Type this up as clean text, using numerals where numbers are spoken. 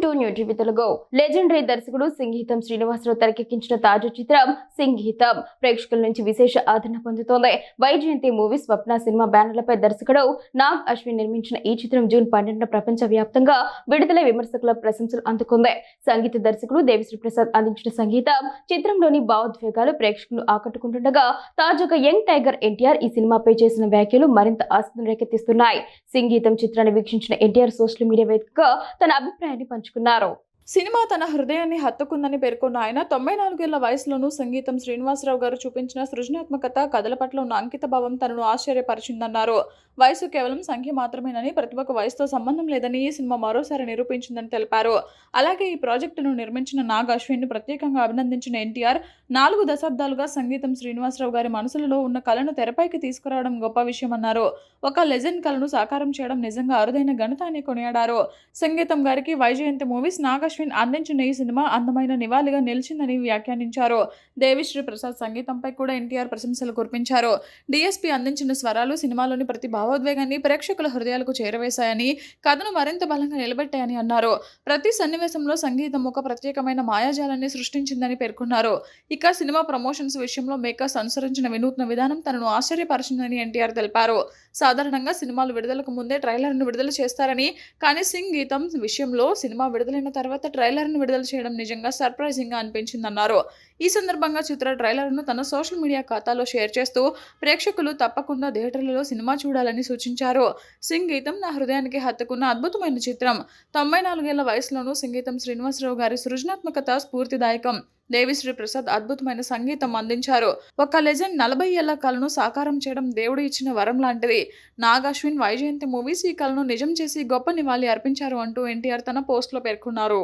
To new TV Telugu. Legendary దర్శకుడు సింగీతం శ్రీనివాసరావు తెరకెక్కించిన తాజా చిత్రం సింగీతం ప్రేక్షకుల నుంచి విశేష ఆదరణ పొందుతోంది. వైజయంతి మూవీ స్వప్న సినిమా బ్యానర్లపై దర్శకుడు నాగ్ అశ్విన్ నిర్మించిన ఈ చిత్రం జూన్ 12న ప్రపంచ వ్యాప్తంగా విడుదల విమర్శకుల ప్రశంసలు అందుకుంది. సంగీత దర్శకుడు దేవిశ్రీ ప్రసాద్ అందించిన సంగీతం చిత్రంలోని భావోద్వేగాలు ప్రేక్షకులను ఆకట్టుకుంటుండగా తాజాగా యంగ్ టైగర్ ఎన్టీఆర్ ఈ సినిమాపై చేసిన వ్యాఖ్యలు మరింత ఆసక్తిని రేకెత్తిస్తున్నాయి. సింగీతం చిత్రాన్ని వీక్షించిన ఎన్టీఆర్ సోషల్ మీడియా వేదికగా తన అభిప్రాయాన్ని పంచుకున్నారు. సినిమా తన హృదయాన్ని హత్తుకుందని పేర్కొన్న ఆయన 94 ఏళ్ల వయసులోనూ సంగీతం శ్రీనివాసరావు గారు చూపించిన సృజనాత్మకత, కథల పట్ల ఉన్న అంకిత భావం తనను ఆశ్చర్యపరిచిందన్నారు. వయసు కేవలం సంఖ్య మాత్రమేనని, ప్రతిభకు వయసుతో సంబంధం లేదని ఈ సినిమా మరోసారి నిరూపించిందని తెలిపారు. అలాగే ఈ ప్రాజెక్టును నిర్మించిన నాగ్ అశ్విన్ ను ప్రత్యేకంగా అభినందించిన ఎన్టీఆర్ 4 దశాబ్దాలుగా సంగీతం శ్రీనివాసరావు గారి మనసులలో ఉన్న కళను తెరపైకి తీసుకురావడం గొప్ప విషయమన్నారు. ఒక లెజెండ్ కళను సాకారం చేయడం నిజంగా అరుదైన ఘనత అని కొనియాడారు. సంగీతం గారికి వైజయంతి మూవీస్ నాగ్ అశ్విన్ అందించిన ఈ సినిమా అందమైన నివాళిగా నిలిచిందని వ్యాఖ్యానించారు. దేవిశ్రీ ప్రసాద్ సంగీతంపై కూడా ఎన్టీఆర్ ప్రశంసలు కురిపించారు. డీఎస్పీ అందించిన స్వరాలు సినిమాలోని ప్రతి భావోద్వేగాన్ని ప్రేక్షకుల హృదయాలకు చేరవేశాయని, కథను మరింత బలంగా నిలబెట్టాయని అన్నారు. ప్రతి సన్నివేశంలో సంగీతం ఒక ప్రత్యేకమైన మాయాజాలాన్ని సృష్టించిందని పేర్కొన్నారు. ఇక సినిమా ప్రమోషన్స్ విషయంలో మేకర్స్ అనుసరించిన వినూత్న విధానం తనను ఆశ్చర్యపరిచిందని ఎన్టీఆర్ తెలిపారు. సాధారణంగా సినిమాలు విడుదలకు ముందే ట్రైలర్ను విడుదల చేస్తారని, కానీ సంగీతం విషయంలో సినిమా విడుదలైన తర్వాత ట్రైలర్ను విడుదల చేయడం నిజంగా సర్ప్రైజింగ్ గా అనిపించిందన్నారు. ఈ సందర్భంగా చిత్ర ట్రైలర్ను తన సోషల్ మీడియా ఖాతాలో షేర్ చేస్తూ ప్రేక్షకులు తప్పకుండా థియేటర్లలో సినిమా చూడాలని సూచించారు. సంగీతం నా హృదయానికి హత్తుకున్న అద్భుతమైన చిత్రం. 94 ఏళ్ల వయసులోనూ సంగీతం శ్రీనివాసరావు గారి సృజనాత్మకత స్ఫూర్తిదాయకం. దేవిశ్రీ ప్రసాద్ అద్భుతమైన సంగీతం అందించారు. ఒక లెజెండ్ 40 ఏళ్ల కళను సాకారం చేయడం దేవుడు ఇచ్చిన వరం లాంటిది. నాగ్ అశ్విన్ వైజయంతి మూవీస్ ఈ కళను నిజం చేసి గొప్ప నివాళి అర్పించారు అంటూ ఎన్టీఆర్ తన పోస్ట్లో పేర్కొన్నారు.